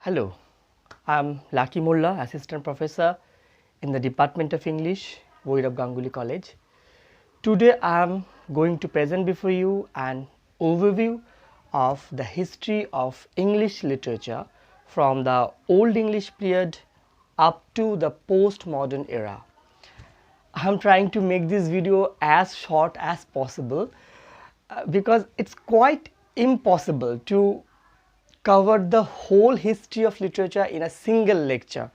Hello, I'm Laki Assistant Professor in the Department of English, Voirav Ganguly College. Today I'm going to present before you an overview of the history of English literature from the Old English period up to the postmodern era. I'm trying to make this video as short as possible because it's quite impossible to cover the whole history of literature in a single lecture,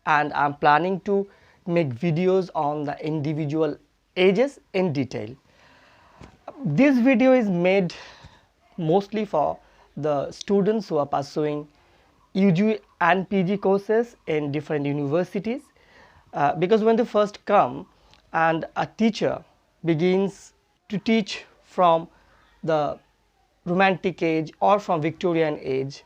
and I'm planning to make videos on the individual ages in detail. This video is made mostly for the students who are pursuing UG and PG courses in different universities, because when they first come and a teacher begins to teach from the Romantic age or from Victorian age,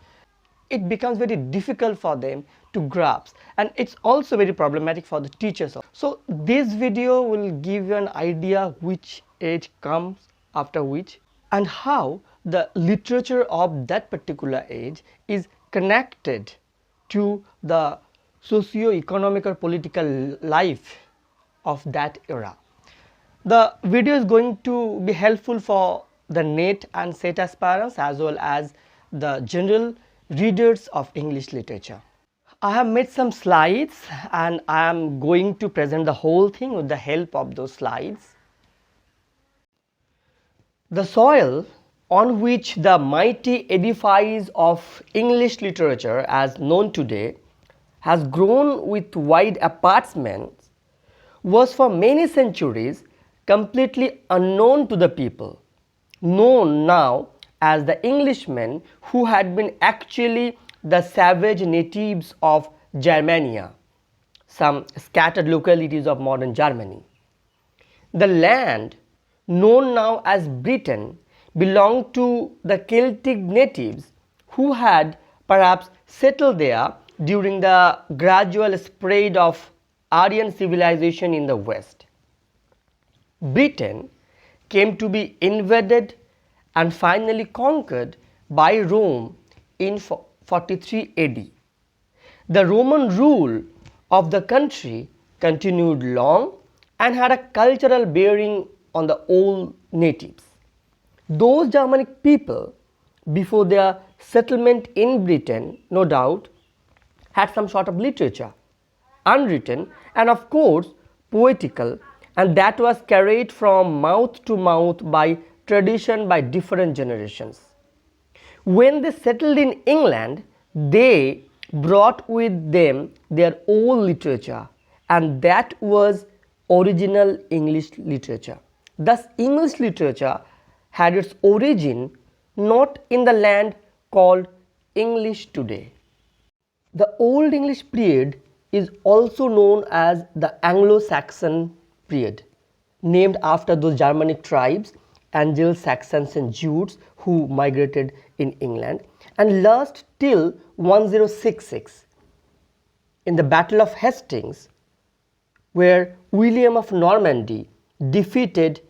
it becomes very difficult for them to grasp, and it's also very problematic for the teachers. So this video will give you an idea which age comes after which and how the literature of that particular age is connected to the socio-economic or political life of that era. The video is going to be helpful for the NET and SET aspirants as well as the general readers of English literature. I have made some slides and I am going to present the whole thing with the help of those slides. The soil on which the mighty edifice of English literature as known today has grown with wide apartments was for many centuries completely unknown to the people, known now as the Englishmen who had been actually the savage natives of Germania, some scattered localities of modern Germany. The land known now as Britain belonged to the Celtic natives who had perhaps settled there during the gradual spread of Aryan civilization in the West. Britain came to be invaded and finally conquered by Rome in 43 AD. The Roman rule of the country continued long and had a cultural bearing on the old natives. Those Germanic people, before their settlement in Britain, no doubt, had some sort of literature, unwritten and of course poetical, and that was carried from mouth to mouth by tradition by different generations. When they settled in England, they brought with them their own literature, and that was original English literature. Thus, English literature had its origin not in the land called English today. The Old English period is also known as the Anglo-Saxon period, named after those Germanic tribes, Angles, Saxons and Jutes, who migrated in England and last till 1066 in the Battle of Hastings, where William of Normandy defeated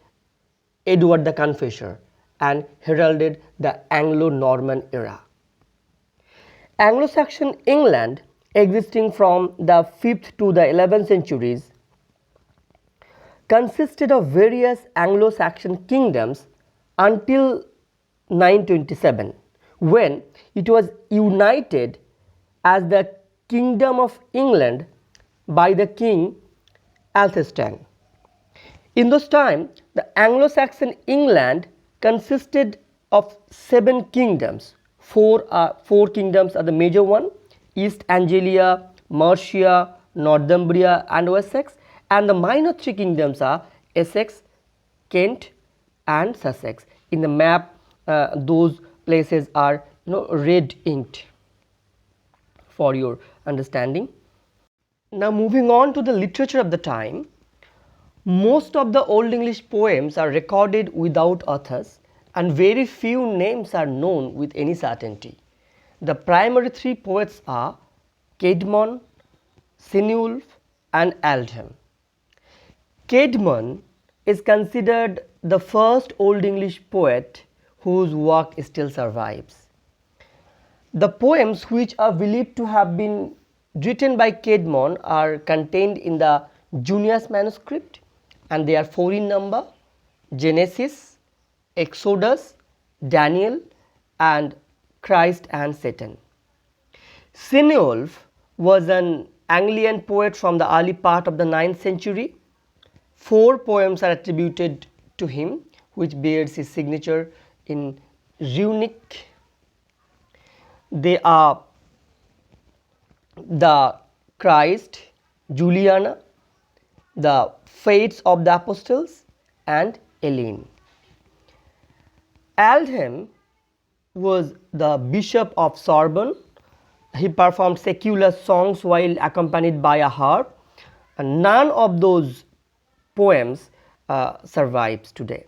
Edward the Confessor and heralded the Anglo-Norman era. Anglo-Saxon England, existing from the 5th to the 11th centuries, consisted of various Anglo-Saxon kingdoms until 927, when it was united as the Kingdom of England by the King Athelstan. In those times, the Anglo-Saxon England consisted of 7 kingdoms. Four kingdoms are the major one: East Anglia, Mercia, Northumbria and Wessex, and the minor 3 kingdoms are Essex, Kent and Sussex. In the map, those places are red inked for your understanding. Now moving on to the literature of the time, most of the Old English poems are recorded without authors and very few names are known with any certainty. The primary 3 poets are Caedmon, Cynewulf and Aldhelm. Caedmon is considered the first Old English poet whose work still survives. The poems which are believed to have been written by Caedmon are contained in the Junius manuscript, and they are 4 in number: Genesis, Exodus, Daniel, and Christ and Satan. Ceneolf was an Anglian poet from the early part of the 9th century. 4 poems are attributed to him, which bears his signature in runic. They are the Christ, Juliana, the Fates of the Apostles, and Eileen. Aldhelm was the bishop of Sorbonne. He performed secular songs while accompanied by a harp, and none of those poems survives today.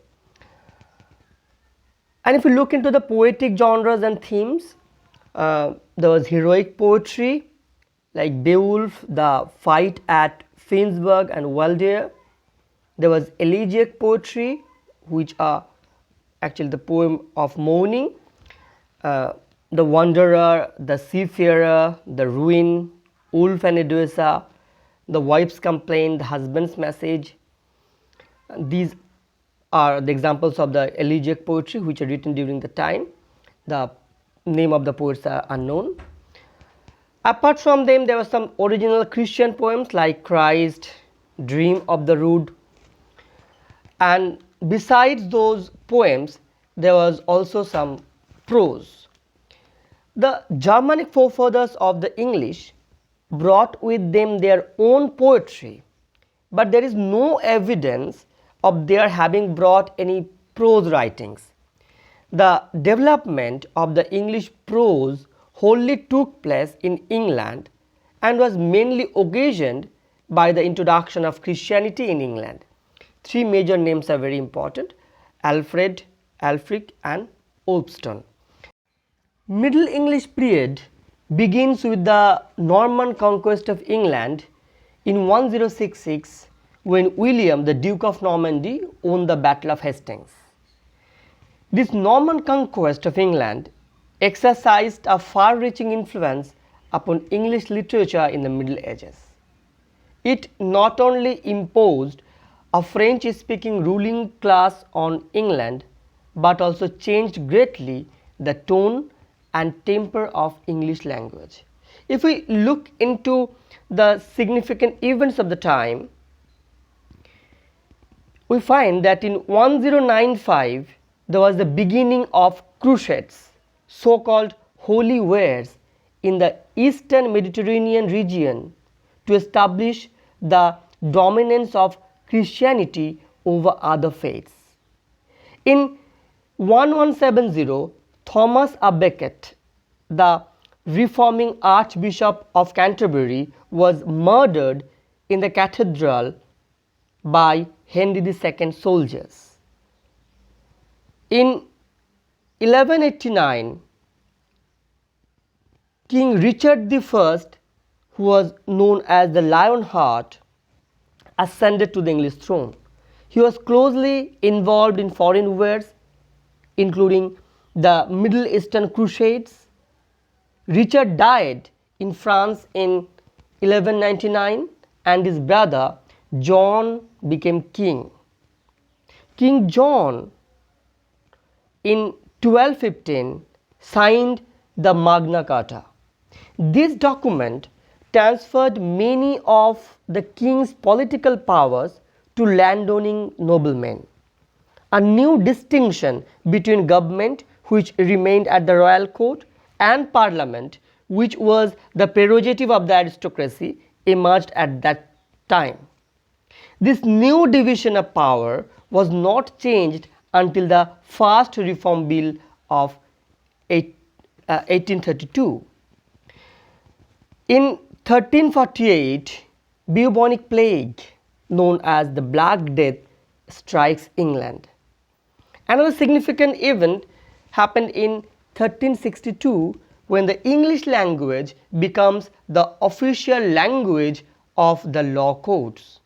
And if you look into the poetic genres and themes, there was heroic poetry like Beowulf, the fight at Finnsburg and Waldere. There was elegiac poetry, which are actually the poem of mourning, the wanderer, the seafarer, the ruin, Ulf and Edoessa, the wife's complaint, the husband's message. These are the examples of the elegiac poetry which are written during the time. The name of the poets are unknown. Apart from them, there were some original Christian poems like Christ, Dream of the Rood. And besides those poems, there was also some prose. The Germanic forefathers of the English brought with them their own poetry, but there is no evidence of their having brought any prose writings. The development of the English prose wholly took place in England and was mainly occasioned by the introduction of Christianity in England. 3 major names are very important: Alfred, Alfric, and Wulfstan. Middle English period begins with the Norman conquest of England in 1066, when William, the Duke of Normandy, won the Battle of Hastings. This Norman conquest of England exercised a far-reaching influence upon English literature in the Middle Ages. It not only imposed a French-speaking ruling class on England, but also changed greatly the tone and temper of English language. If we look into the significant events of the time, we find that in 1095 there was the beginning of crusades, so-called holy wars, in the eastern Mediterranean region to establish the dominance of Christianity over other faiths. In 1170, Thomas à Becket, the reforming Archbishop of Canterbury, was murdered in the cathedral by Henry II's soldiers. In 1189, King Richard I, who was known as the Lionheart, ascended to the English throne. He was closely involved in foreign wars, including the Middle Eastern Crusades. Richard died in France in 1199, and his brother John became king. King John in 1215 signed the Magna Carta. This document transferred many of the king's political powers to landowning noblemen. A new distinction between government, which remained at the royal court, and parliament, which was the prerogative of the aristocracy, emerged at that time. This new division of power was not changed until the first Reform Bill of 1832. In 1348, bubonic plague, known as the Black Death, strikes England. Another significant event happened in 1362, when the English language becomes the official language of the law courts.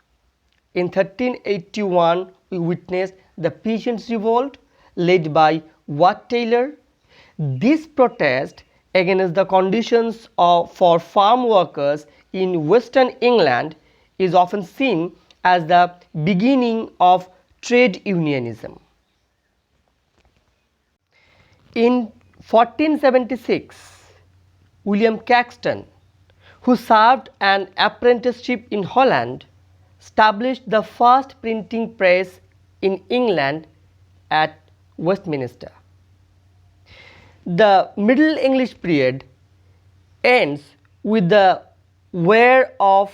In 1381, we witnessed the Peasants' Revolt led by Wat Taylor. This protest against the conditions for farm workers in Western England is often seen as the beginning of trade unionism. In 1476, William Caxton, who served an apprenticeship in Holland, established the first printing press in England at Westminster. The Middle English period ends with the War of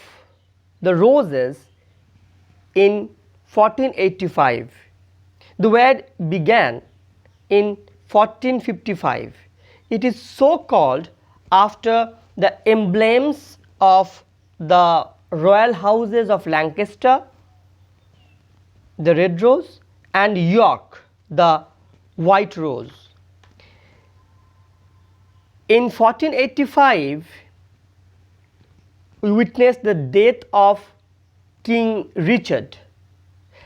the Roses in 1485. The war began in 1455. It is so called after the emblems of the royal houses of Lancaster, the red rose, and York, the white rose. In 1485, we witnessed the death of King Richard.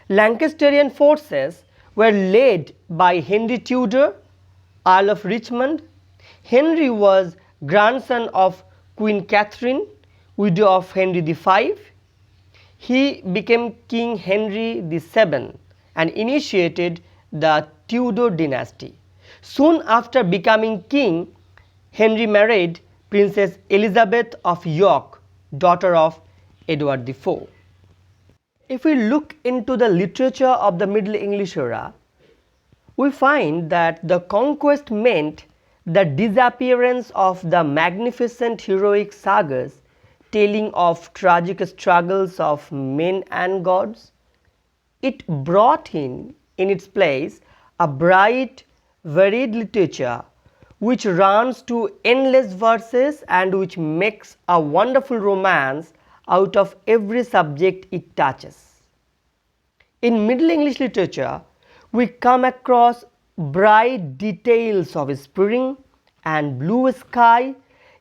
Lancasterian forces were led by Henry Tudor, Earl of Richmond. Henry was grandson of Queen Catherine, widow of Henry V. He became King Henry VII and initiated the Tudor dynasty. Soon after becoming king, Henry married Princess Elizabeth of York, daughter of Edward IV. If we look into the literature of the Middle English era, we find that the conquest meant the disappearance of the magnificent heroic sagas telling of tragic struggles of men and gods. It brought in its place a bright, varied literature which runs to endless verses and which makes a wonderful romance out of every subject it touches. In Middle English literature, we come across bright details of spring and blue sky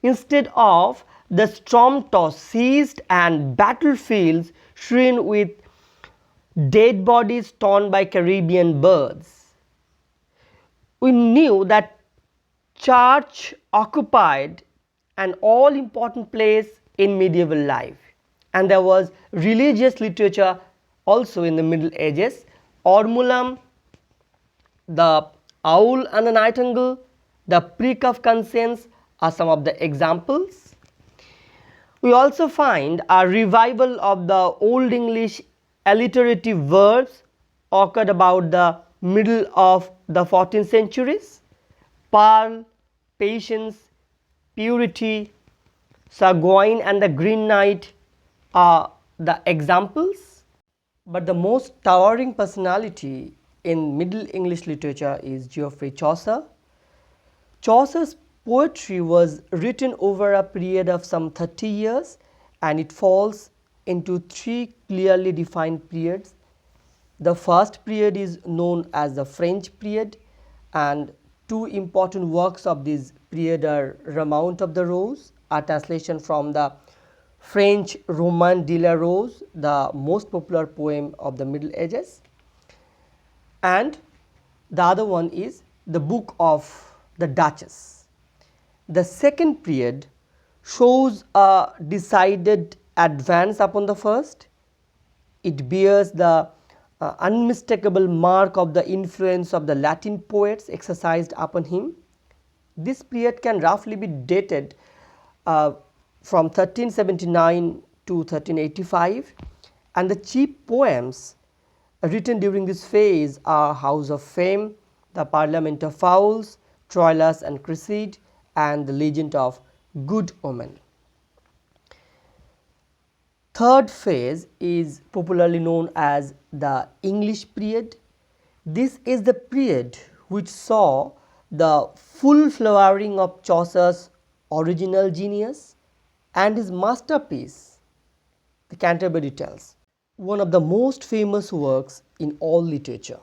instead of the storm-tossed seas and battlefields strewn with dead bodies torn by Caribbean birds. We knew that church occupied an all-important place in medieval life, and there was religious literature also in the Middle Ages. Ormulum, the owl and the nightingale, the prick of conscience are some of the examples. We also find a revival of the Old English alliterative verbs occurred about the middle of the 14th centuries. Pearl, patience, purity, Sir Gawain and the Green Knight are the examples. But the most towering personality in Middle English literature is Geoffrey Chaucer. Chaucer's poetry was written over a period of some 30 years and it falls into three clearly defined periods. The first period is known as the French period, and two important works of this period are Remount of the Rose, a translation from the French Roman de la Rose, the most popular poem of the Middle Ages, and the other one is the Book of the Duchess. The second period shows a decided advance upon the first. It bears the unmistakable mark of the influence of the Latin poets exercised upon him. This period can roughly be dated from 1379 to 1385, and the chief poems written during this phase are House of Fame, the Parliament of Fowls, Troilus and Cresside, and the Legend of Good Omen. Third phase is popularly known as the English period. This is the period which saw the full flowering of Chaucer's original genius and his masterpiece, the Canterbury Tales, one of the most famous works in all literature.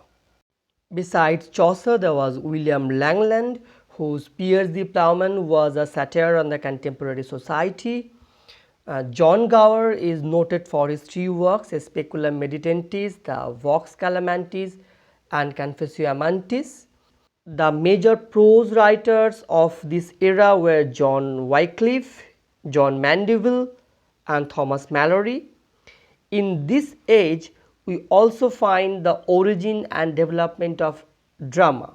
Besides Chaucer, there was William Langland, whose Piers the Plowman was a satire on the contemporary society. John Gower is noted for his three works, Speculum Meditantis, the Vox Calamantis and Confessio Amantis. The major prose writers of this era were John Wycliffe, John Mandeville, and Thomas Malory. In this age, we also find the origin and development of drama.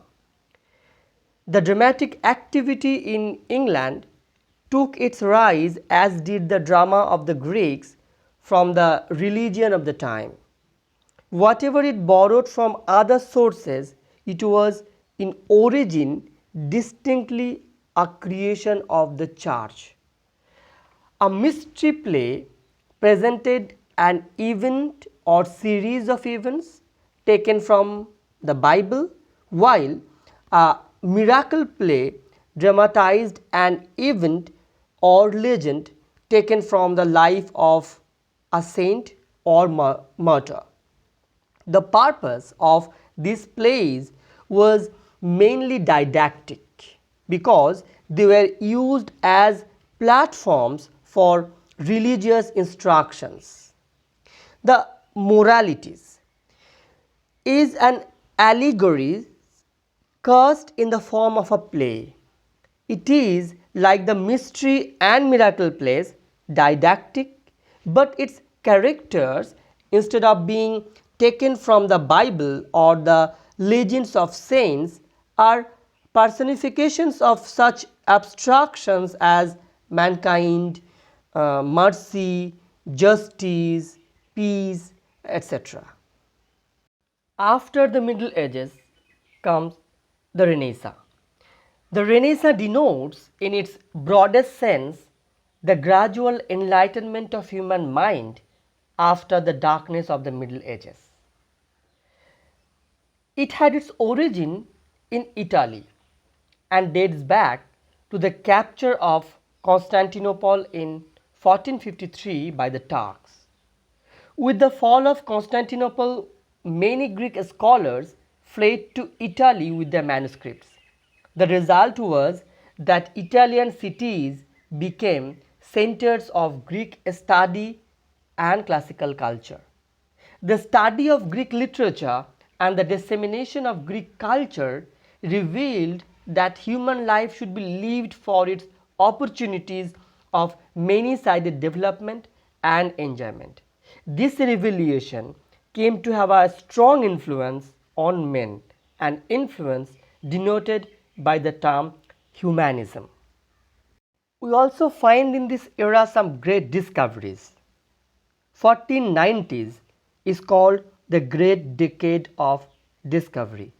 The dramatic activity in England took its rise, as did the drama of the Greeks, from the religion of the time. Whatever it borrowed from other sources, it was in origin distinctly a creation of the church. A mystery play presented an event or series of events taken from the Bible, while a miracle play dramatized an event or legend taken from the life of a saint or martyr. The purpose of these plays was mainly didactic, because they were used as platforms for religious instructions. The Moralities is an allegory cast in the form of a play. It is, like the mystery and miracle plays, didactic, but its characters, instead of being taken from the Bible or the legends of saints, are personifications of such abstractions as mankind, mercy, justice, peace, etc. After the Middle Ages comes the Renaissance. The Renaissance denotes, in its broadest sense, the gradual enlightenment of human mind after the darkness of the Middle Ages. It had its origin in Italy and dates back to the capture of Constantinople in 1453 by the Turks. With the fall of Constantinople, many Greek scholars fled to Italy with their manuscripts. The result was that Italian cities became centers of Greek study and classical culture. The study of Greek literature and the dissemination of Greek culture revealed that human life should be lived for its opportunities of many-sided development and enjoyment. This revelation came to have a strong influence on men, an influence denoted by the term humanism. We also find in this era some great discoveries. 1490s is called the Great Decade of Discovery.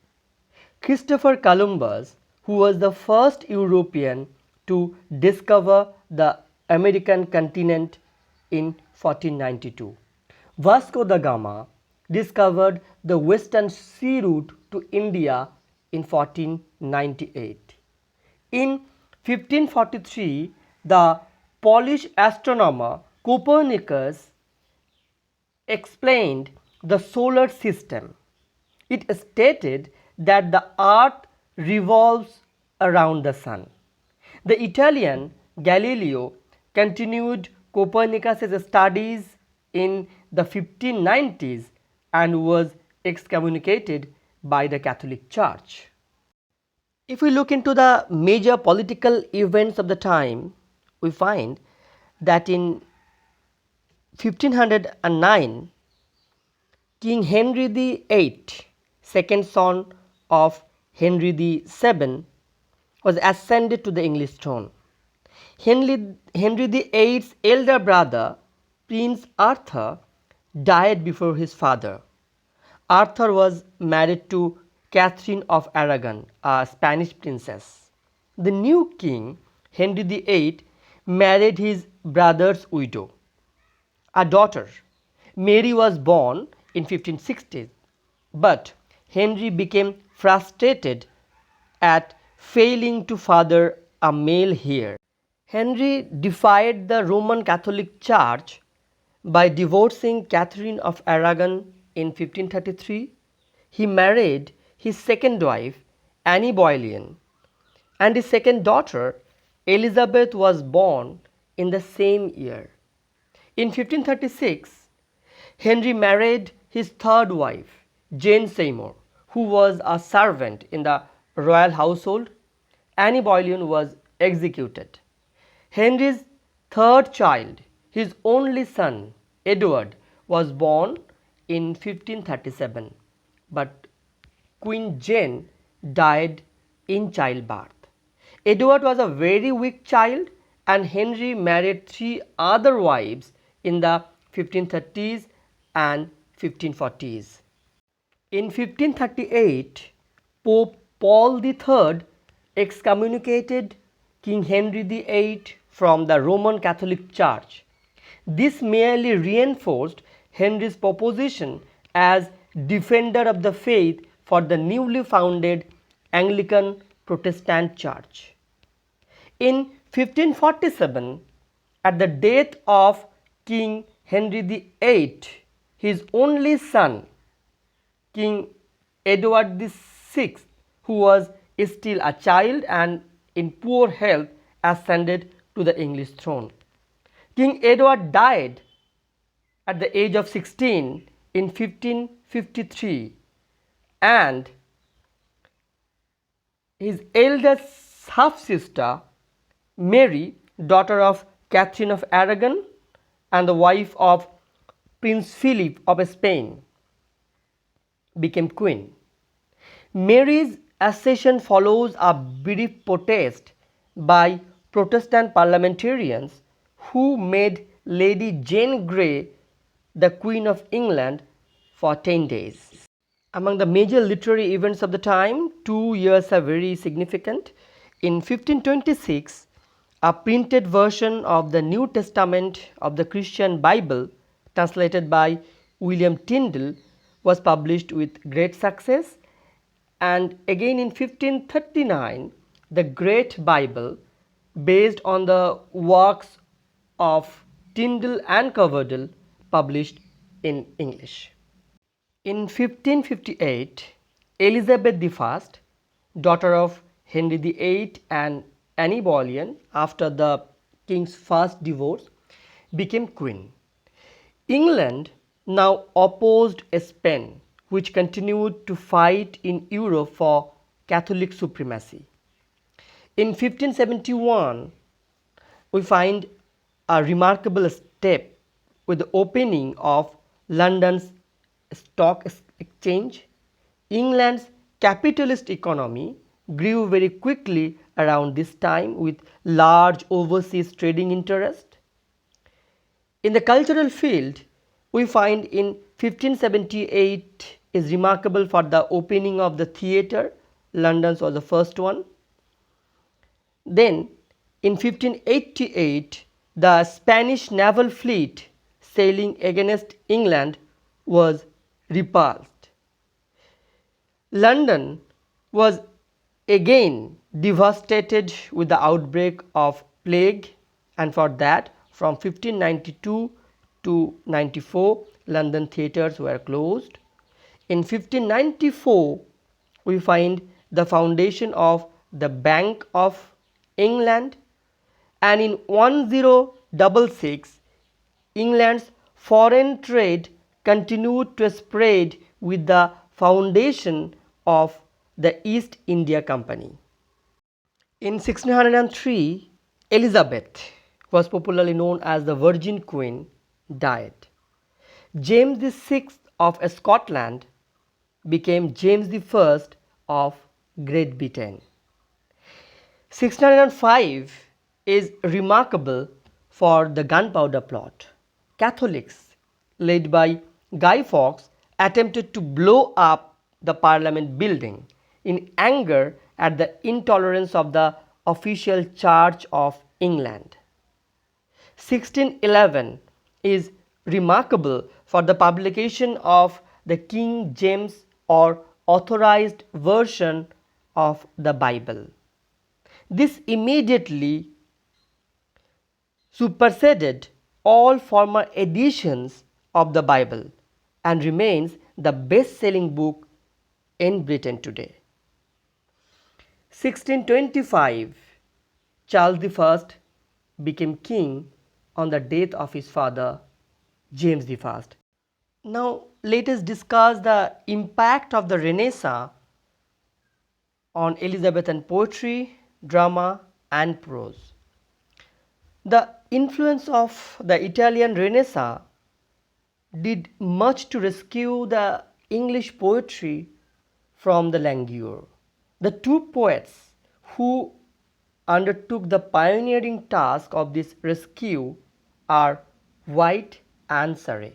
Christopher Columbus, who was the first European to discover the American continent in 1492. Vasco da Gama discovered the western sea route to India in 1498. In 1543, the Polish astronomer Copernicus explained the solar system. It stated that the earth revolves around the sun. The Italian Galileo continued Copernicus's studies in the 1590s and was excommunicated by the Catholic Church. If we look into the major political events of the time, we find that in 1509, King Henry VIII, second son of Henry VII, was ascended to the English throne. Henry VIII's elder brother, Prince Arthur, died before his father. Arthur was married to Catherine of Aragon, a Spanish princess. The new king, Henry VIII, married his brother's widow. A daughter, Mary, was born in 1560, but Henry became frustrated at failing to father a male heir. Henry defied the Roman Catholic Church by divorcing Catherine of Aragon in 1533. He married his second wife, Anne Boleyn, and his second daughter, Elizabeth, was born in the same year. In 1536, Henry married his third wife, Jane Seymour, who was a servant in the royal household, Anne Boleyn was executed. Henry's third child, his only son Edward, was born in 1537, but Queen Jane died in childbirth. Edward was a very weak child, and Henry married three other wives in the 1530s and 1540s. In 1538, Pope Paul III excommunicated King Henry VIII from the Roman Catholic Church. This merely reinforced Henry's proposition as defender of the faith for the newly founded Anglican Protestant Church. In 1547, at the death of King Henry VIII, his only son, King Edward VI, who was still a child and in poor health, ascended to the English throne. King Edward died at the age of 16 in 1553, and his eldest half-sister Mary, daughter of Catherine of Aragon and the wife of Prince Philip of Spain, became queen. Mary's accession follows a brief protest by Protestant parliamentarians who made Lady Jane Grey the Queen of England for 10 days. Among the major literary events of the time, 2 years are very significant. In 1526, a printed version of the New Testament of the Christian Bible, translated by William Tyndale, was published with great success. And again in 1539, the Great Bible, based on the works of Tyndale and Coverdale, published in English. In 1558, Elizabeth I, daughter of Henry VIII and Anne Boleyn, after the king's first divorce, became queen. England now opposed Spain, which continued to fight in Europe for Catholic supremacy. In 1571, we find a remarkable step with the opening of London's stock exchange. England's capitalist economy grew very quickly around this time with large overseas trading interest. In the cultural field, we find in 1578 is remarkable for the opening of the theatre. London's was the first one. Then in 1588, the Spanish naval fleet sailing against England was repulsed. London was again devastated with the outbreak of plague, and for that from 1592 to 94 London theatres were closed. In 1594 we find the foundation of the Bank of England, and in 1066 England's foreign trade continued to spread with the foundation of the East India Company. In 1603, Elizabeth, who was popularly known as the Virgin Queen, died. James VI of Scotland became James I of Great Britain. 1605 is remarkable for the gunpowder plot. Catholics, led by Guy Fawkes, attempted to blow up the Parliament building in anger at the intolerance of the official Church of England. 1611 is remarkable for the publication of the King James or authorized version of the Bible. This immediately superseded all former editions of the Bible and remains the best-selling book in Britain today. 1625, Charles I became king on the death of his father, James I. Now let us discuss the impact of the Renaissance on Elizabethan poetry, drama and prose. The influence of the Italian Renaissance did much to rescue the English poetry from the languor. The two poets who undertook the pioneering task of this rescue are White and Surrey.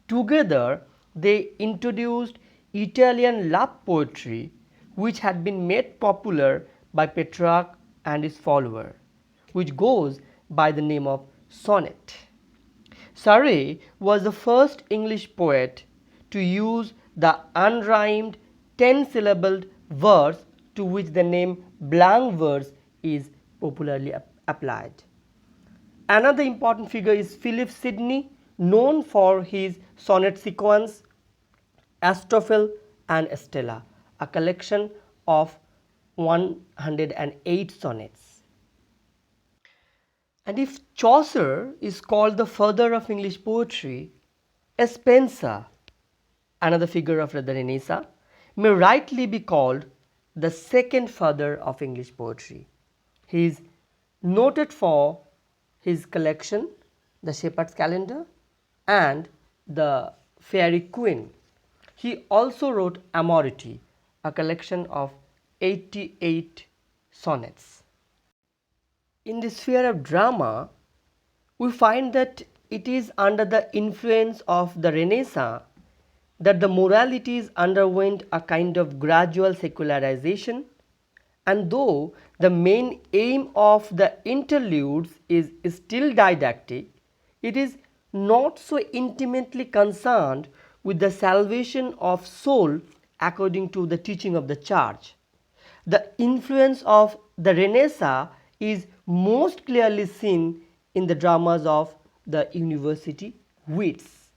Together, they introduced Italian love poetry, which had been made popular by Petrarch and his follower, which goes by the name of sonnet. Surrey was the first English poet to use the unrhymed 10-syllabled verse to which the name blank verse is popularly applied. Another important figure is Philip Sidney, known for his sonnet sequence Astrophel and Stella, a collection of 108 sonnets. And if Chaucer is called the father of English poetry, Spenser, another figure of the Renaissance, may rightly be called the second father of English poetry. He is noted for his collection, The Shepherd's Calendar and The Faerie Queene. He also wrote Amority, a collection of 88 sonnets. In the sphere of drama, we find that it is under the influence of the Renaissance that the moralities underwent a kind of gradual secularization, and though the main aim of the interludes is still didactic, it is not so intimately concerned with the salvation of soul according to the teaching of the Church. The influence of the Renaissance is most clearly seen in the dramas of the university wits,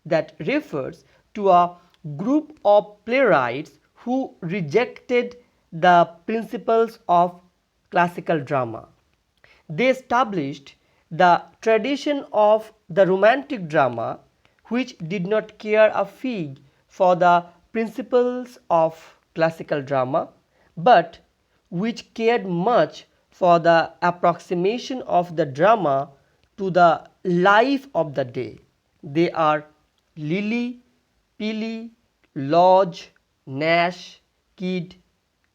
that refers to a group of playwrights who rejected the principles of classical drama. They established the tradition of the romantic drama, which did not care a fig for the principles of classical drama, but which cared much for the approximation of the drama to the life of the day. They are Lilly, Peele, Lodge, Nash, Kidd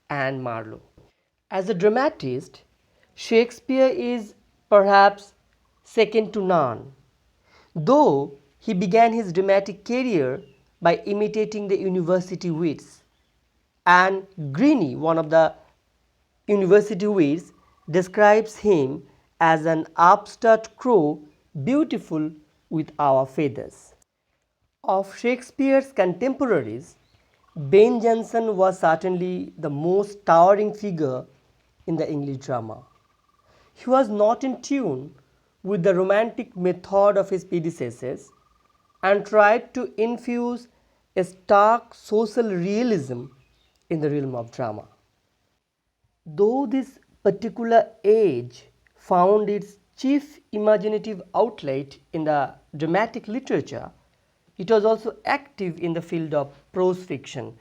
and Marlowe. As a dramatist, Shakespeare is perhaps second to none, though he began his dramatic career by imitating the university wits. And Greene, one of the university wits, describes him as an upstart crow, beautiful with our feathers. Of Shakespeare's contemporaries, Ben Jonson was certainly the most towering figure in the English drama. He was not in tune with the romantic method of his predecessors and tried to infuse a stark social realism in the realm of drama. Though this particular age found its chief imaginative outlet in the dramatic literature, it was also active in the field of prose fiction.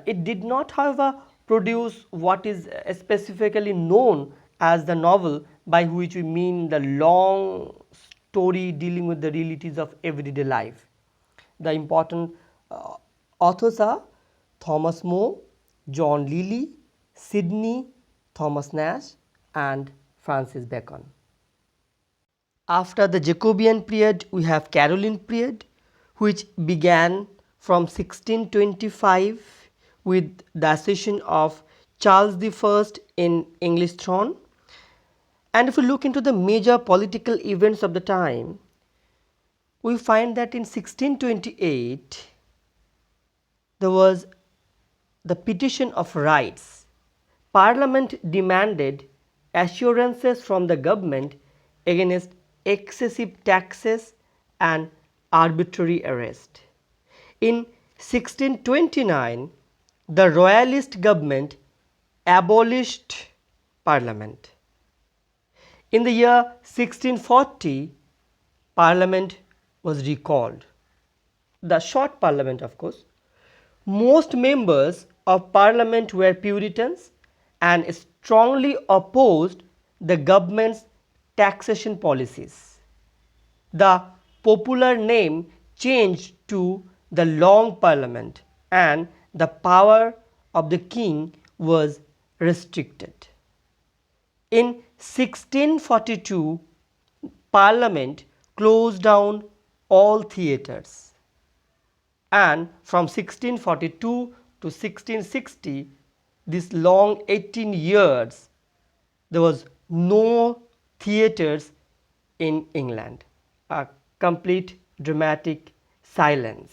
It did not, however, produce what is specifically known as the novel, by which we mean the long story dealing with the realities of everyday life. The important authors are Thomas More, John Lilly, Sidney, Thomas Nash and Francis Bacon. After the Jacobean period, we have Caroline period, which began from 1625 with the accession of Charles I in English throne. And if we look into the major political events of the time, we find that in 1628 there was the Petition of Rights. Parliament demanded assurances from the government against excessive taxes and arbitrary arrest. In 1629, the royalist government abolished Parliament. In the year 1640, Parliament was recalled. The short Parliament, of course. Most members of Parliament were Puritans and strongly opposed the government's taxation policies. The popular name changed to the Long Parliament, and the power of the king was restricted. In 1642, Parliament closed down all theatres, and from 1642 to 1660, this long 18 years, there was no theatres in England, a complete dramatic silence.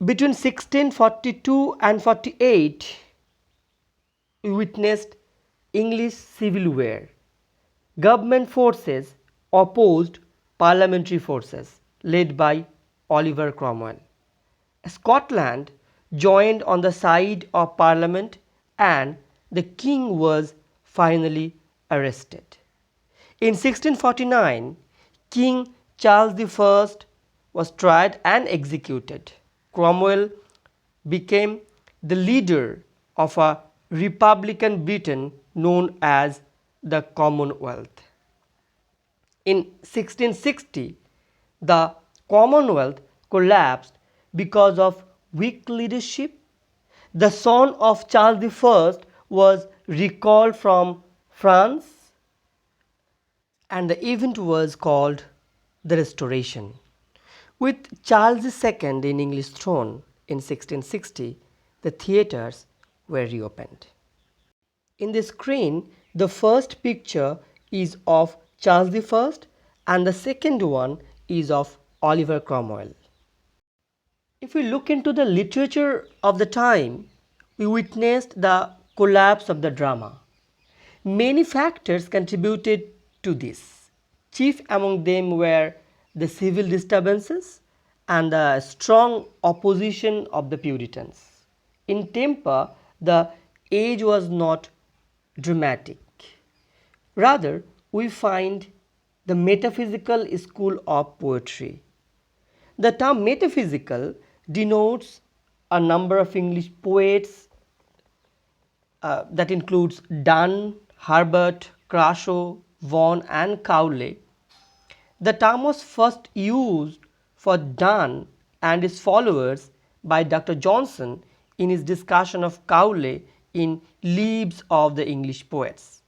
Between 1642 and 48, we witnessed English civil war. Government forces opposed parliamentary forces led by Oliver Cromwell. Scotland joined on the side of Parliament, and the king was finally arrested. In 1649, King Charles I was tried and executed. Cromwell became the leader of a republican Britain known as the Commonwealth. In 1660, the Commonwealth collapsed because of weak leadership. The son of Charles I was recalled from France, and the event was called the Restoration. With Charles II in English throne in 1660, the theatres were reopened. In the screen, the first picture is of Charles I and the second one is of Oliver Cromwell. If we look into the literature of the time, we witnessed the collapse of the drama. Many factors contributed to this. Chief among them were the civil disturbances and the strong opposition of the Puritans. In temper, the age was not dramatic. Rather, we find the metaphysical school of poetry. The term metaphysical denotes a number of English poets that includes Donne, Herbert, Crashaw, Vaughan and Cowley. The term was first used for Donne and his followers by Dr. Johnson in his discussion of Cowley in Lives of the English Poets.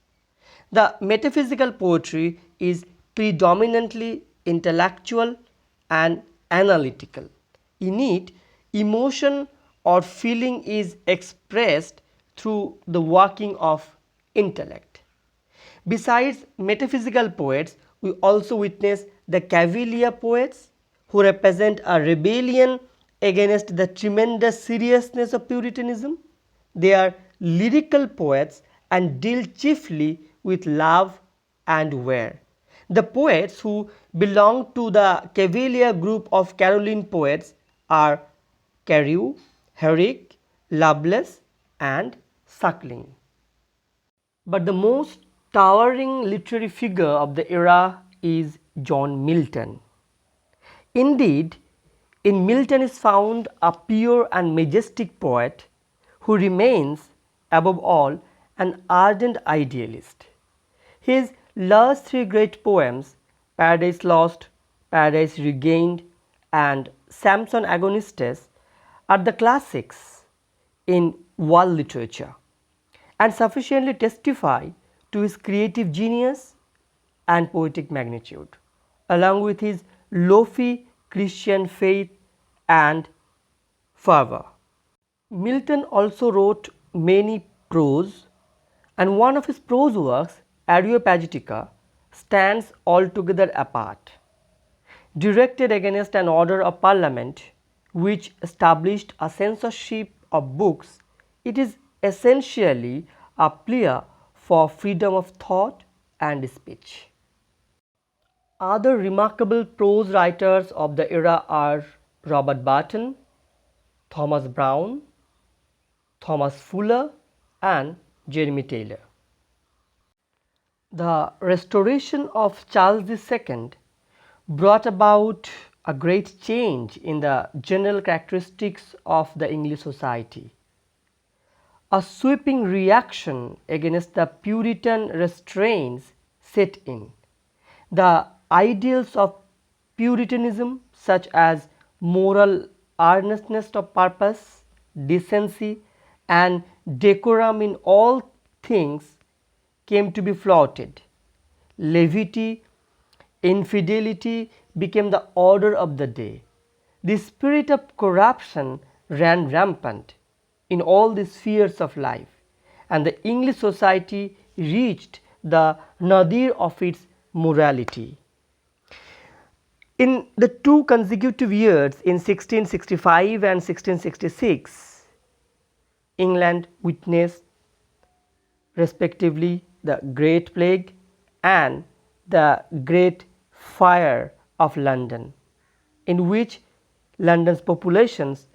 The metaphysical poetry is predominantly intellectual and analytical. In it, emotion or feeling is expressed through the working of intellect. Besides metaphysical poets, we also witness the Cavalier poets who represent a rebellion against the tremendous seriousness of Puritanism. They are lyrical poets and deal chiefly with love and war. The poets who belong to the Cavalier group of Caroline poets are Carew, Herrick, Lovelace and Suckling. But the most towering literary figure of the era is John Milton. Indeed, in Milton is found a pure and majestic poet who remains, above all, an ardent idealist. His last three great poems, Paradise Lost, Paradise Regained, and Samson Agonistes, are the classics in world literature and sufficiently testify to his creative genius and poetic magnitude, along with his lofty Christian faith and fervor. Milton also wrote many prose, and one of his prose works, Areopagitica, stands altogether apart. Directed against an order of parliament which established a censorship of books, it is essentially a plea for freedom of thought and speech. Other remarkable prose writers of the era are Robert Burton, Thomas Browne, Thomas Fuller and Jeremy Taylor. The restoration of Charles II brought about a great change in the general characteristics of the English society. a sweeping reaction against the Puritan restraints set in. The ideals of Puritanism, such as moral earnestness of purpose, decency, and decorum in all things, came to be flouted. Levity, infidelity became the order of the day. The spirit of corruption ran rampant in all the spheres of life, and the English society reached the nadir of its morality. In the two consecutive years, in 1665 and 1666, England witnessed respectively the Great Plague and the Great Fire of London, in which London's populations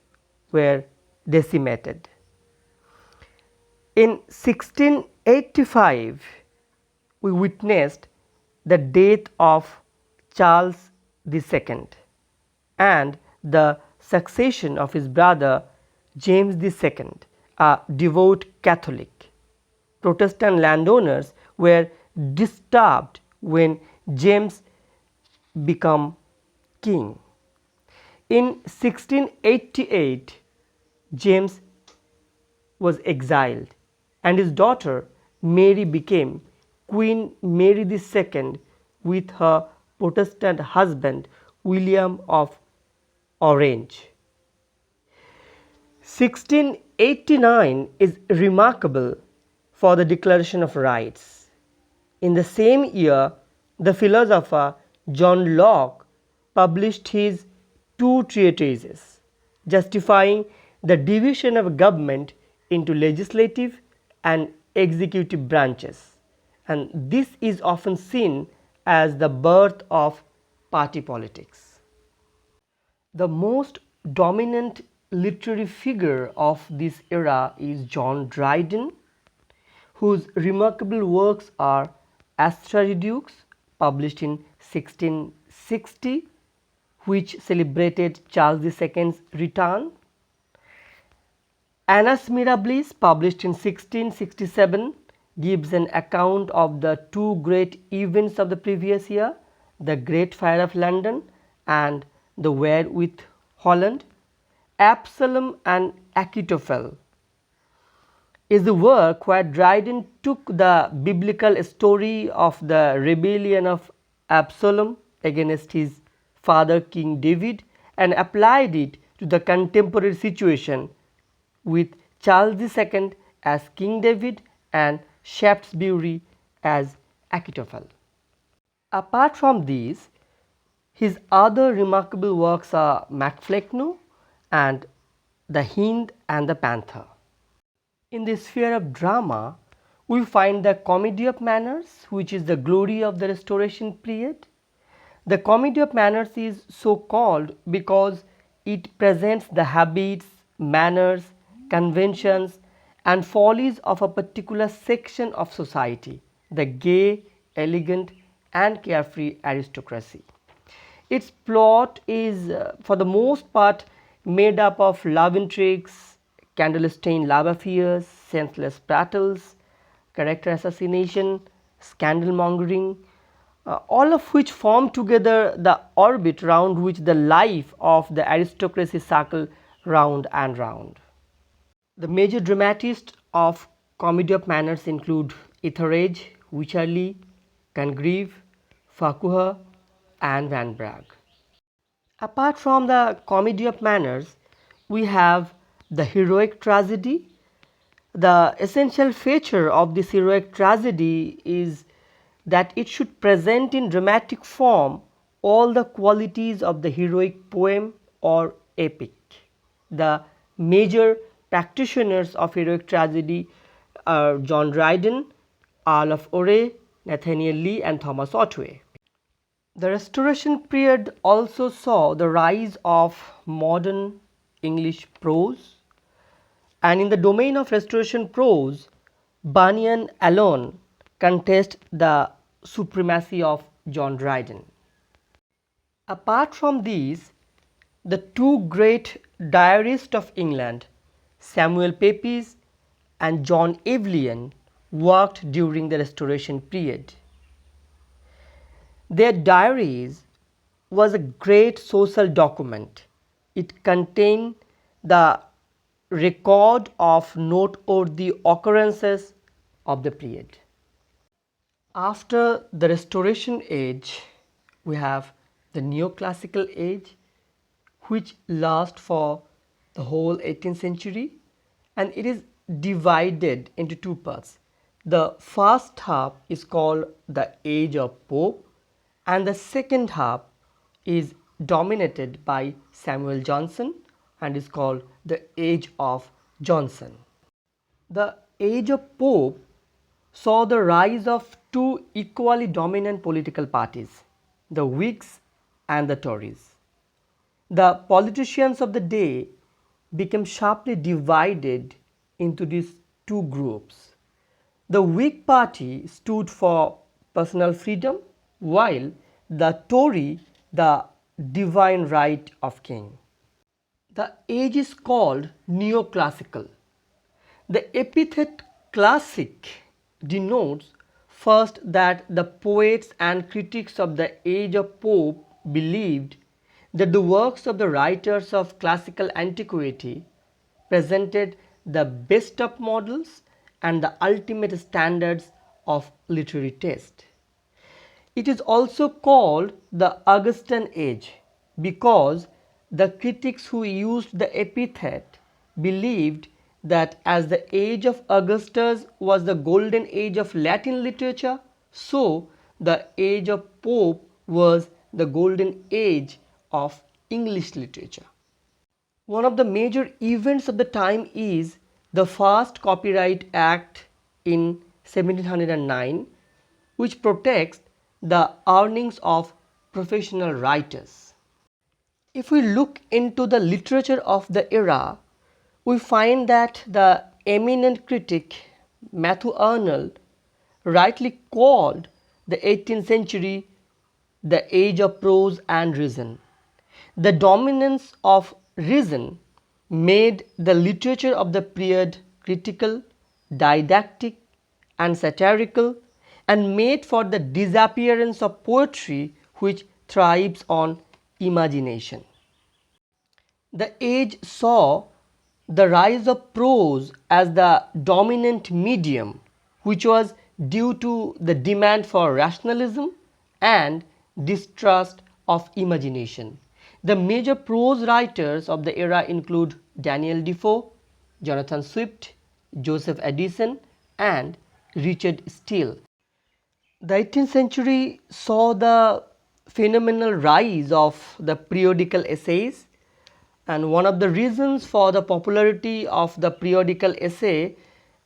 were decimated. In 1685, we witnessed the death of Charles II and the succession of his brother James II, a devout Catholic. Protestant landowners were disturbed when James became king. In 1688, James was exiled and his daughter Mary became Queen Mary II with her Protestant husband William of Orange. 1689 is remarkable for the Declaration of Rights. In the same year, the philosopher John Locke published his two treatises justifying the division of government into legislative and executive branches, and this is often seen as the birth of party politics. The most dominant literary figure of this era is John Dryden, whose remarkable works are Astra Redux, published in 1660, which celebrated Charles II's return, Annus Mirabilis, published in 1667, gives an account of the two great events of the previous year, the Great Fire of London and the war with Holland. Absalom and Achitophel is the work where Dryden took the biblical story of the rebellion of Absalom against his father King David and applied it to the contemporary situation with Charles II as King David and Shaftesbury as Achitophel. Apart from these, his other remarkable works are Macflecknoe and The Hind and the Panther. In the sphere of drama, we find the Comedy of Manners, which is the glory of the Restoration period. The Comedy of Manners is so called because it presents the habits, manners, conventions and follies of a particular section of society, the gay, elegant and carefree aristocracy. Its plot is for the most part made up of love intrigues, candle-stained love affairs, senseless prattles, character assassination, scandal mongering, all of which form together the orbit round which the life of the aristocracy circle round and round. The major dramatists of Comedy of Manners include Etheredge, Wycherley, Congreve, Farquhar and Van Bragg. Apart from the Comedy of Manners, we have the heroic tragedy. The essential feature of this heroic tragedy is that it should present in dramatic form all the qualities of the heroic poem or epic. The major practitioners of heroic tragedy are John Dryden, Earl of Moray, Nathaniel Lee and Thomas Otway. The Restoration period also saw the rise of modern English prose, and in the domain of Restoration prose, Bunyan alone contests the supremacy of John Dryden. Apart from these, the two great diarists of England, Samuel Pepys and John Evelyn worked during the Restoration period. Their diaries was a great social document. It contained the record of noteworthy occurrences of the period. After the Restoration age, we have the Neoclassical age, which lasts for the whole 18th century, and it is divided into two parts. The first half is called the age of Pope, and the second half is dominated by Samuel Johnson and is called the age of Johnson. The age of Pope saw the rise of two equally dominant political parties, the Whigs and the Tories. The politicians of the day became sharply divided into these two groups. The Whig party stood for personal freedom, while the Tory the divine right of king. The age is called neoclassical. The epithet classic denotes first that the poets and critics of the age of Pope believed that the works of the writers of classical antiquity presented the best of models and the ultimate standards of literary taste. It is also called the Augustan age because the critics who used the epithet believed that as the age of Augustus was the golden age of Latin literature, so the age of Pope was the golden age of English literature. One of the major events of the time is the first Copyright Act in 1709, which protects the earnings of professional writers. If we look into the literature of the era, we find that the eminent critic Matthew Arnold rightly called the 18th century the age of prose and reason. The dominance of reason made the literature of the period critical, didactic, and satirical, and made for the disappearance of poetry which thrives on imagination. The age saw the rise of prose as the dominant medium, which was due to the demand for rationalism and distrust of imagination. The major prose writers of the era include Daniel Defoe, Jonathan Swift, Joseph Addison, and Richard Steele. The 18th century saw the phenomenal rise of the periodical essays, and one of the reasons for the popularity of the periodical essay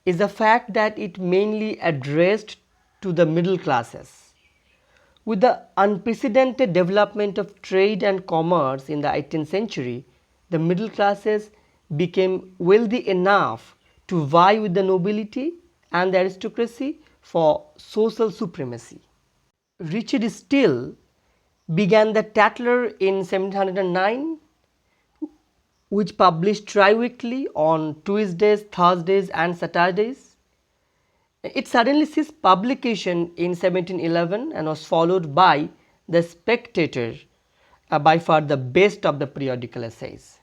is the fact that it mainly addressed to the middle classes. With the unprecedented development of trade and commerce in the 18th century, the middle classes became wealthy enough to vie with the nobility and the aristocracy for social supremacy. Richard Steele began the Tatler in 1709, which published tri-weekly on Tuesdays, Thursdays and Saturdays. It suddenly ceased publication in 1711 and was followed by the Spectator, by far the best of the periodical essays.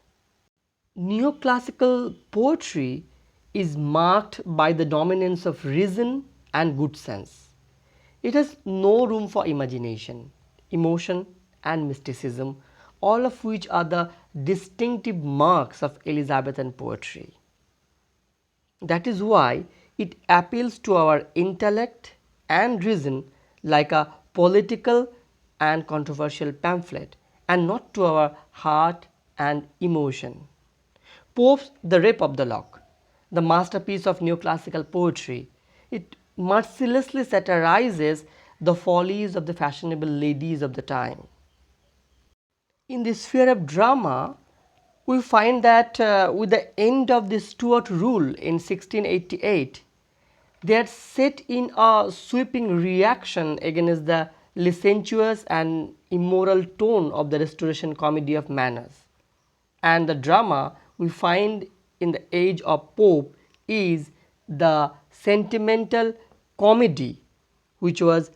Neoclassical poetry is marked by the dominance of reason and good sense. It has no room for imagination, emotion and mysticism, all of which are the distinctive marks of Elizabethan poetry. That is why it appeals to our intellect and reason like a political and controversial pamphlet, and not to our heart and emotion. Pope's The Rape of the Lock, the masterpiece of neoclassical poetry, it mercilessly satirizes the follies of the fashionable ladies of the time. In the sphere of drama, we find that with the end of the Stuart rule in 1688, they had set in a sweeping reaction against the licentious and immoral tone of the Restoration comedy of manners. And the drama we find in the age of Pope is the sentimental comedy which was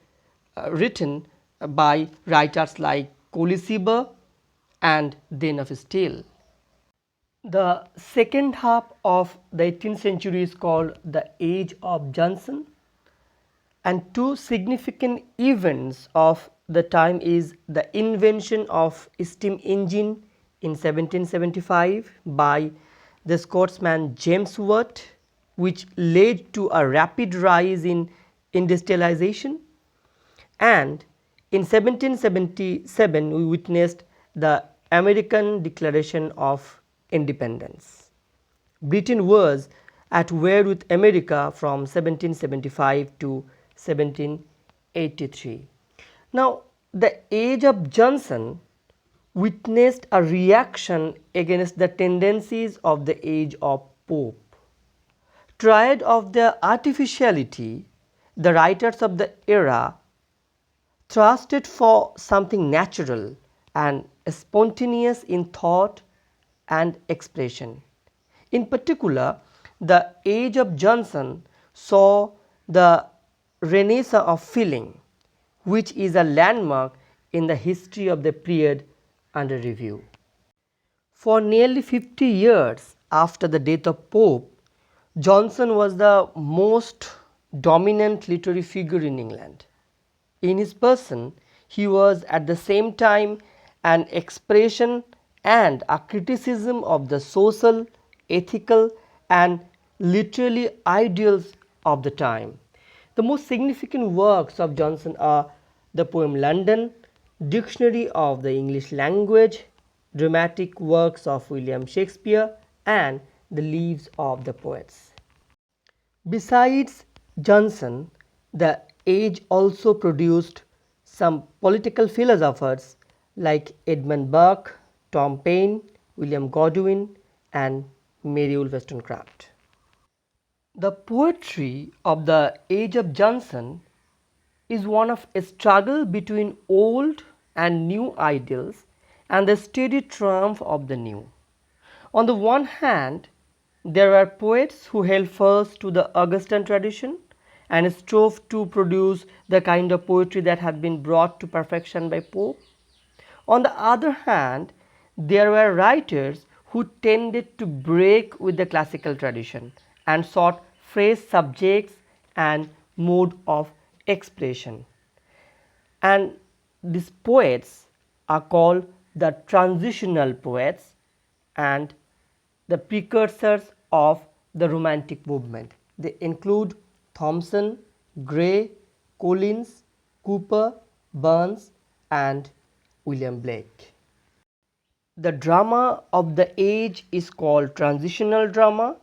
written by writers like Colisiber and then of Steele. The second half of the 18th century is called the Age of Johnson, and two significant events of the time is the invention of steam engine in 1775 by the Scotsman James Watt, which led to a rapid rise in industrialization, and in 1777 we witnessed the American Declaration of Independence. Britain was at war with America from 1775 to 1783. Now, the age of Johnson witnessed a reaction against the tendencies of the age of Pope. Tired of their artificiality, the writers of the era trusted for something natural and spontaneous in thought and expression. In particular, the age of Johnson saw the renaissance of feeling, which is a landmark in the history of the period under review. For nearly 50 years after the death of Pope, Johnson was the most dominant literary figure in England. In his person, he was at the same time an expression and a criticism of the social, ethical, and literary ideals of the time. The most significant works of Johnson are the poem London, Dictionary of the English Language, dramatic works of William Shakespeare, and the Lives of the Poets. Besides Johnson, the age also produced some political philosophers like Edmund Burke, Tom Paine, William Godwin, and Mary Wollstonecraft. The poetry of the age of Johnson is one of a struggle between old and new ideals and the steady triumph of the new. On the one hand, there were poets who held fast to the Augustan tradition and strove to produce the kind of poetry that had been brought to perfection by Pope. On the other hand, there were writers who tended to break with the classical tradition and sought fresh subjects and mode of expression. And these poets are called the transitional poets and the precursors of the Romantic movement. They include Thomson, Gray, Collins, Cooper, Burns, and William Blake. The drama of the age is called transitional drama,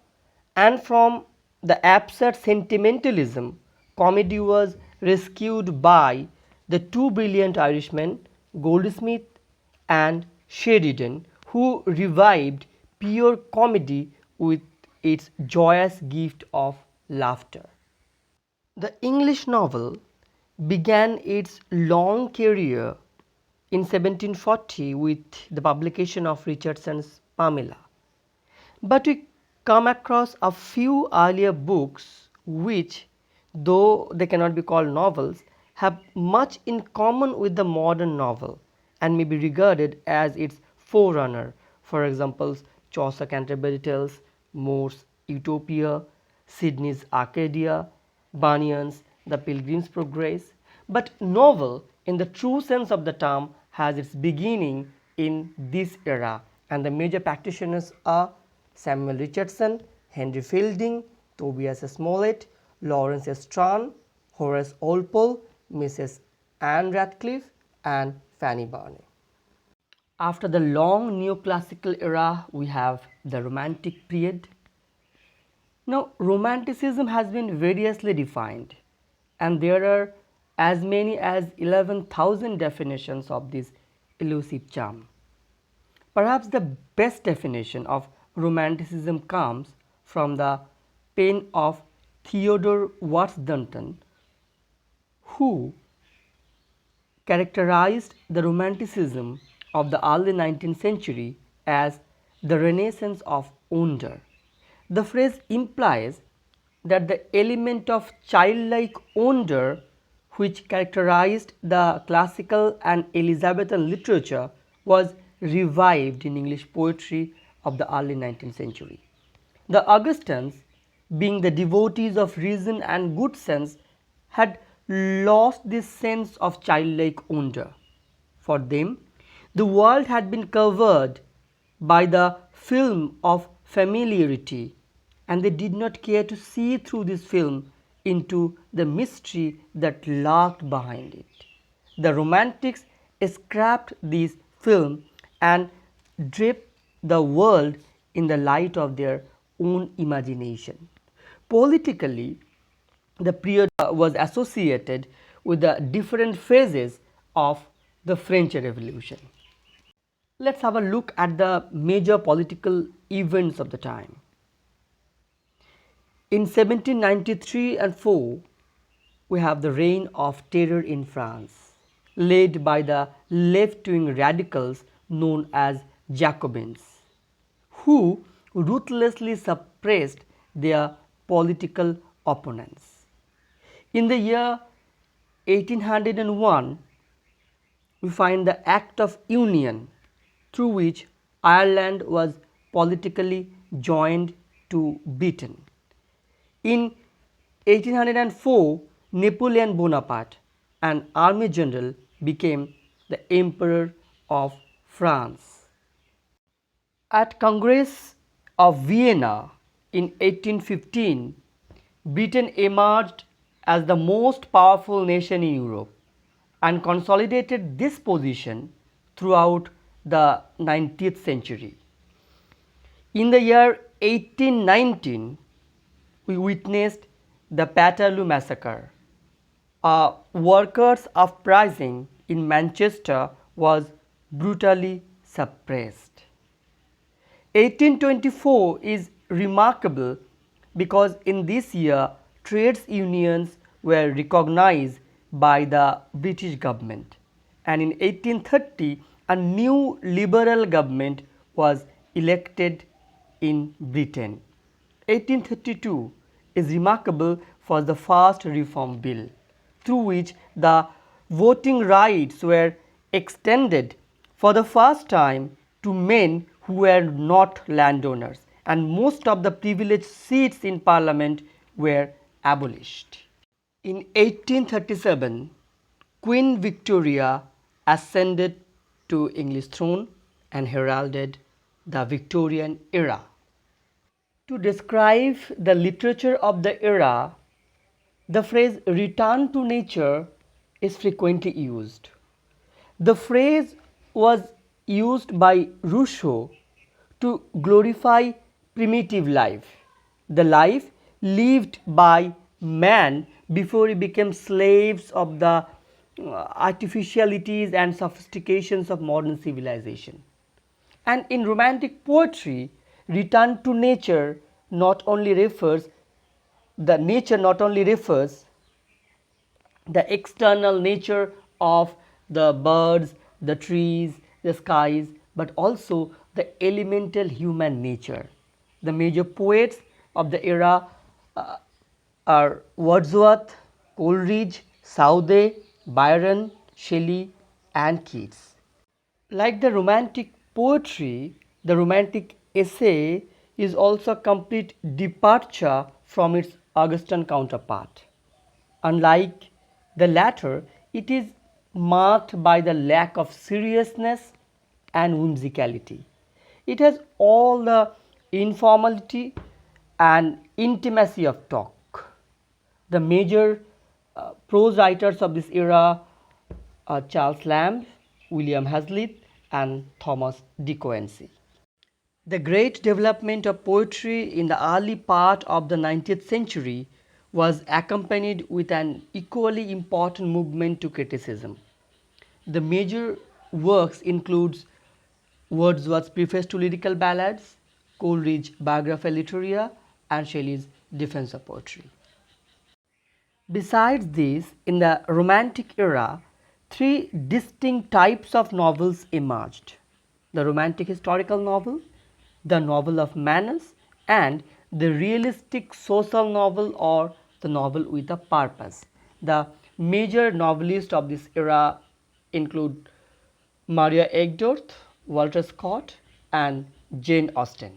and from the absurd sentimentalism, comedy was rescued by the two brilliant Irishmen, Goldsmith and Sheridan, who revived pure comedy with its joyous gift of laughter. The English novel began its long career in 1740 with the publication of Richardson's Pamela. But we come across a few earlier books which, though they cannot be called novels, have much in common with the modern novel and may be regarded as its forerunner. For example, Chaucer Canterbury Tales, Moore's Utopia, Sidney's Arcadia, Bunyan's The Pilgrim's Progress. But novel, in the true sense of the term, has its beginning in this era, and the major practitioners are Samuel Richardson, Henry Fielding, Tobias Smollett, Lawrence Strahan, Horace Walpole, Mrs. Anne Radcliffe, and Fanny Burney. After the long neoclassical era, we have the Romantic period. Now, Romanticism has been variously defined, and there are as many as 11,000 definitions of this elusive term. Perhaps the best definition of Romanticism comes from the pen of Theodore Wadsworth, who characterized the Romanticism of the early 19th century as the renaissance of wonder. The phrase implies that the element of childlike wonder which characterized the classical and Elizabethan literature was revived in English poetry of the early 19th century. The Augustans, being the devotees of reason and good sense, had lost this sense of childlike wonder. For them, the world had been covered by the film of familiarity, and they did not care to see through this film into the mystery that lurked behind it. The Romantics scrapped this film and draped the world in the light of their own imagination. Politically, the period was associated with the different phases of the French Revolution. Let's have a look at the major political events of the time. In 1793 and 4, we have the reign of terror in France, led by the left-wing radicals known as Jacobins, who ruthlessly suppressed their political opponents. In the year 1801, we find the Act of Union, through which Ireland was politically joined to Britain. In 1804, Napoleon Bonaparte, an army general, became the Emperor of France. At Congress of Vienna in 1815, Britain emerged as the most powerful nation in Europe and consolidated this position throughout the 19th century. In the year 1819, we witnessed the Waterloo Massacre. A workers' uprising in Manchester was brutally suppressed. 1824 is remarkable because in this year trades unions were recognized by the British government, and in 1830 a new liberal government was elected in Britain. 1832 is remarkable for the first reform bill, through which the voting rights were extended for the first time to men who were not landowners, and most of the privileged seats in parliament were abolished. In 1837, Queen Victoria ascended to English throne and heralded the Victorian era. To describe the literature of the era, the phrase return to nature is frequently used. The phrase was used by Rousseau to glorify primitive life, the life lived by man before he became slaves of the artificialities and sophistications of modern civilization. And in romantic poetry, return to nature not only refers the external nature of the birds, the trees, the skies, but also the elemental human nature. The major poets of the era are Wordsworth, Coleridge, Southey, Byron, Shelley, and Keats. Like the romantic poetry, the romantic essay is also a complete departure from its Augustan counterpart. Unlike the latter, it is marked by the lack of seriousness and whimsicality. It has all the informality and intimacy of talk. The major prose writers of this era are Charles Lamb, William Hazlitt, and Thomas de Quincey. The great development of poetry in the early part of the 19th century was accompanied with an equally important movement to criticism. The major works includes Wordsworth's Preface to Lyrical Ballads, Coleridge's Biographia Literaria, and Shelley's Defense of Poetry. Besides this, in the Romantic era, three distinct types of novels emerged: the romantic historical novel, the novel of manners, and the realistic social novel or the novel with a purpose. The major novelists of this era include Maria Egdorth, Walter Scott, and Jane Austen.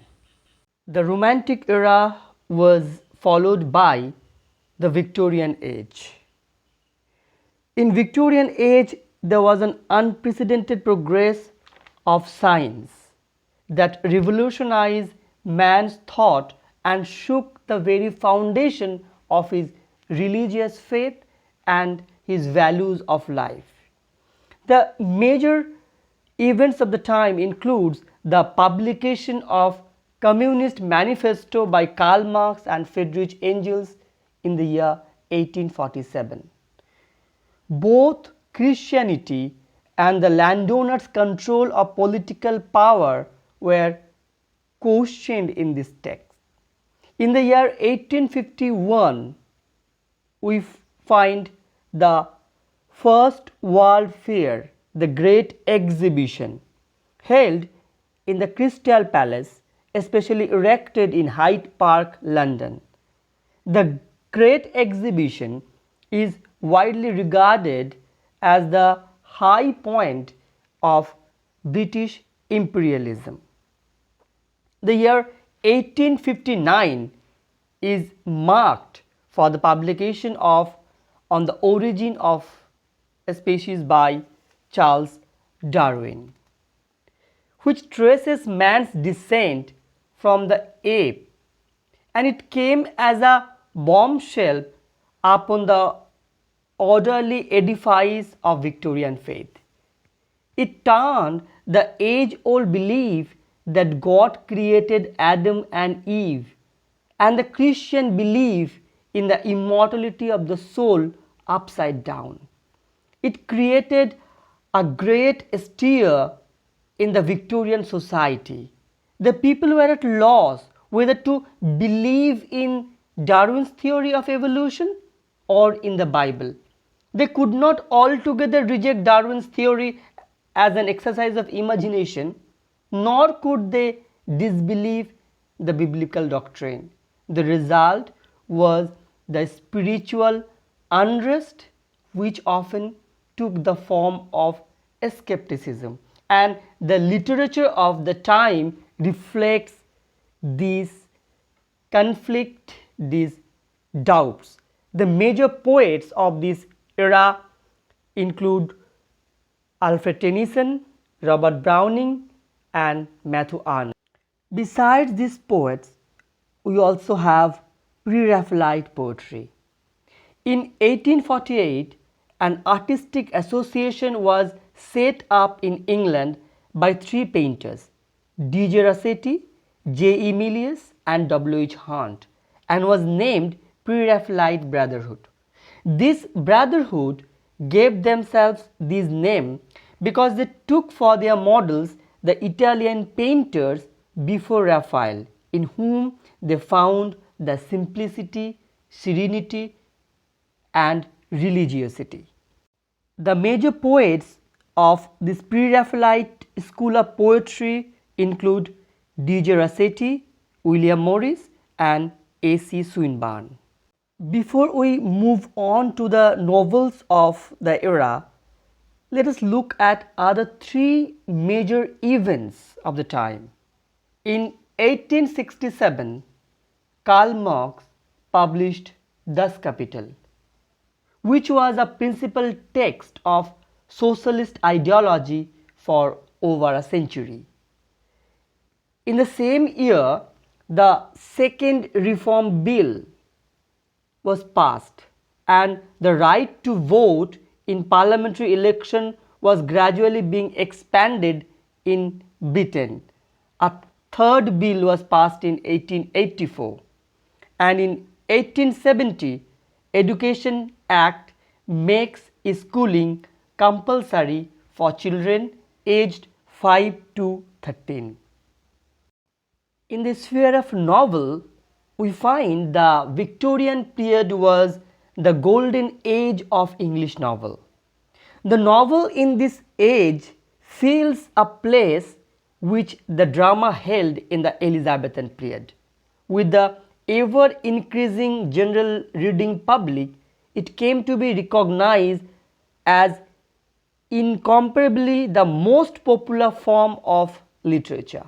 The Romantic era was followed by the Victorian age. In Victorian age, there was an unprecedented progress of science that revolutionized man's thought and shook the very foundation of his religious faith and his values of life. The major events of the time includes the publication of Communist Manifesto by Karl Marx and Friedrich Engels in the year 1847. Both Christianity and the landowners' control of political power were questioned in this text. In the year 1851, we find the First World Fair, the Great Exhibition, held in the Crystal Palace, especially erected in Hyde Park, London. The Great Exhibition is widely regarded as the high point of British imperialism. The year 1859 is marked for the publication of On the Origin of Species by Charles Darwin, which traces man's descent from the ape, and it came as a bombshell upon the orderly edifice of Victorian faith. It turned the age-old belief that God created Adam and Eve and the Christian belief in the immortality of the soul upside down. It created a great stir in the Victorian society. The people were at loss whether to believe in Darwin's theory of evolution or in the Bible. They could not altogether reject Darwin's theory as an exercise of imagination, nor could they disbelieve the biblical doctrine. The result was the spiritual unrest, which often took the form of skepticism, and the literature of the time reflects these conflict, these doubts. The major poets of this era include Alfred Tennyson, Robert Browning, and Matthew Arnold. Besides these poets, we also have Pre-Raphaelite poetry. In 1848, an artistic association was set up in England by three painters, D.J. Rossetti, J. E. Milius, and W. H. Hunt, and was named Pre-Raphaelite Brotherhood. This brotherhood gave themselves this name because they took for their models the Italian painters before Raphael, in whom they found the simplicity, serenity, and religiosity. The major poets of this Pre-Raphaelite school of poetry include D.J. Rossetti, William Morris, and A.C. Swinburne. Before we move on to the novels of the era, let us look at other three major events of the time. In 1867, Karl Marx published Das Kapital, which was a principal text of socialist ideology for over a century. In the same year, the Second Reform Bill was passed, and the right to vote in parliamentary election was gradually being expanded in Britain. A third bill was passed in 1884, and in 1870, Education Act makes schooling compulsory for children aged 5 to 13. In the sphere of novel, we find the Victorian period was the golden age of English novel. The novel in this age fills a place which the drama held in the Elizabethan period. With the ever increasing general reading public, it came to be recognized as incomparably the most popular form of literature.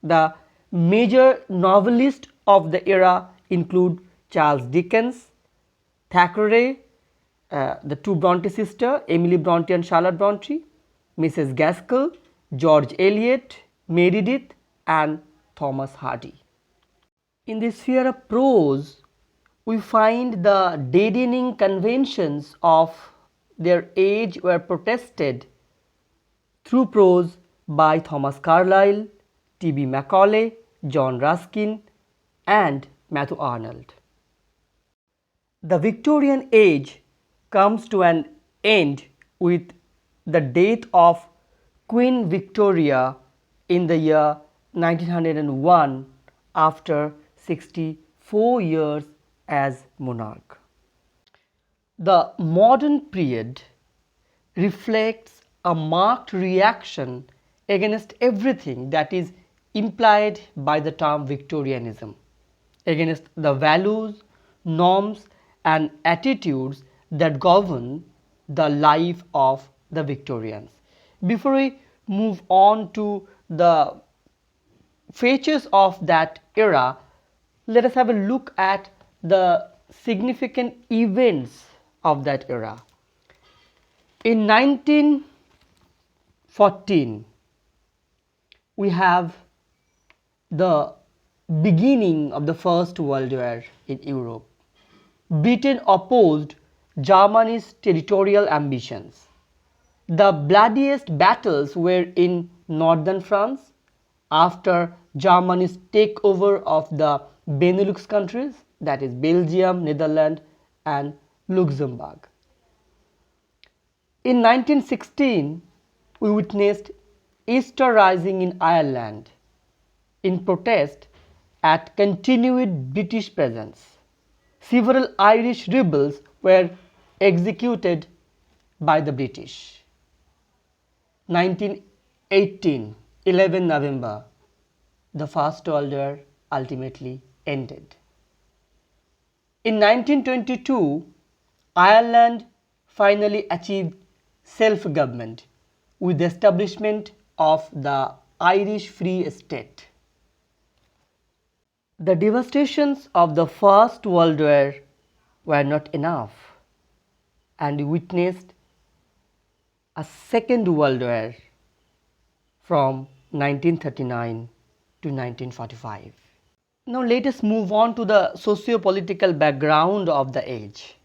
The major novelists of the era include Charles Dickens, Thackeray, the two Bronte sisters, Emily Bronte and Charlotte Bronte, Mrs. Gaskell, George Eliot, Meredith, and Thomas Hardy. In the sphere of prose, we find the deadening conventions of their age were protested through prose by Thomas Carlyle, T.B. Macaulay, John Ruskin, and Matthew Arnold. The Victorian age comes to an end with the death of Queen Victoria in the year 1901 after 64 years as monarch. The modern period reflects a marked reaction against everything that is implied by the term Victorianism, against the values, norms, and attitudes that govern the life of the Victorians. Before we move on to the features of that era, let us have a look at the significant events of that era. In 1914, we have the beginning of the First World War in Europe. Britain opposed Germany's territorial ambitions. The bloodiest battles were in northern France after Germany's takeover of the Benelux countries, that is Belgium, Netherlands, and Luxembourg. In 1916, we witnessed Easter Rising in Ireland in protest at continued British presence. Several Irish rebels were executed by the British. 1918, 11 November, the First World War ultimately ended. In 1922, Ireland finally achieved self-government with the establishment of the Irish Free State. The devastations of the First World War were not enough, and we witnessed a Second World War from 1939 to 1945. Now let us move on to the socio-political background of the age.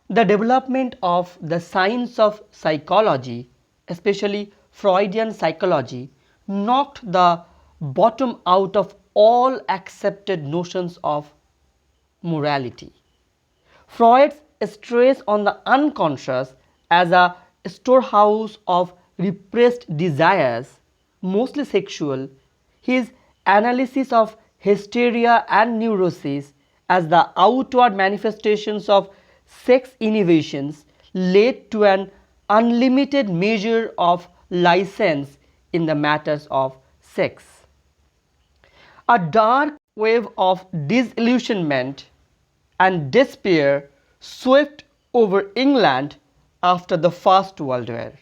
The development of the science of psychology, especially Freudian psychology, knocked the bottom out of all accepted notions of morality. Freud's stress on the unconscious as a storehouse of repressed desires, mostly sexual, his analysis of hysteria and neurosis as the outward manifestations of sex inhibitions led to an unlimited measure of license in the matters of sex. A dark wave of disillusionment and despair swept over England after the First World War.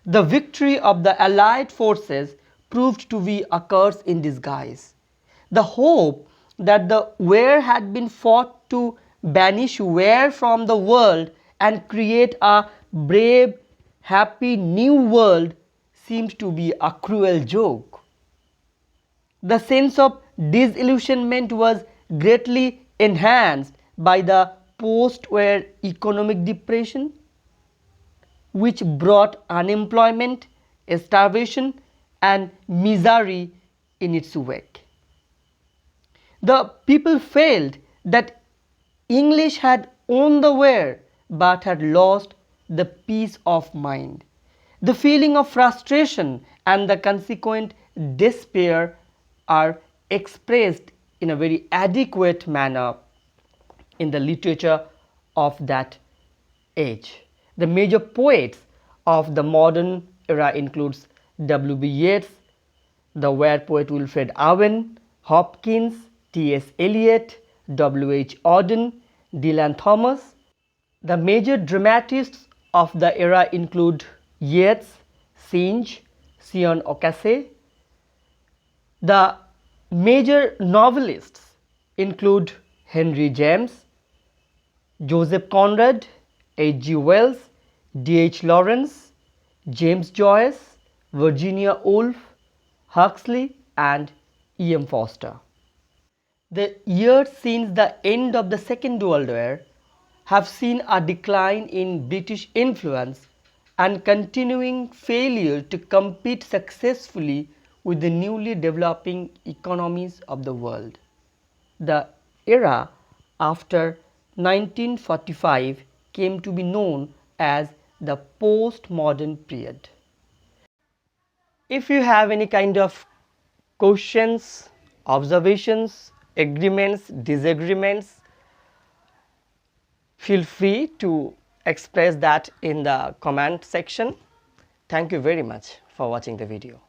The victory of the Allied forces proved to be a curse in disguise. The hope that the war had been fought to banish war from the world and create a brave, happy new world seemed to be a cruel joke. The sense of disillusionment was greatly enhanced by the post-war economic depression, which brought unemployment, starvation, and misery in its wake. The people felt that English had won the war but had lost the peace of mind. The feeling of frustration and the consequent despair are expressed in a very adequate manner in the literature of that age. The major poets of the modern era includes W.B. Yeats, the war poet Wilfred Owen, Hopkins, T.S. Eliot, W.H. Auden, Dylan Thomas. The major dramatists of the era include Yeats, Synge, Sion Ocasek. The major novelists include Henry James, Joseph Conrad, H.G. Wells, D.H. Lawrence, James Joyce, Virginia Woolf, Huxley and E.M. Forster. The years since the end of the Second World War have seen a decline in British influence and continuing failure to compete successfully with the newly developing economies of the world. The era after 1945 came to be known as the postmodern period. If you have any kind of questions, observations, agreements, disagreements, feel free to express that in the comment section. Thank you very much for watching the video.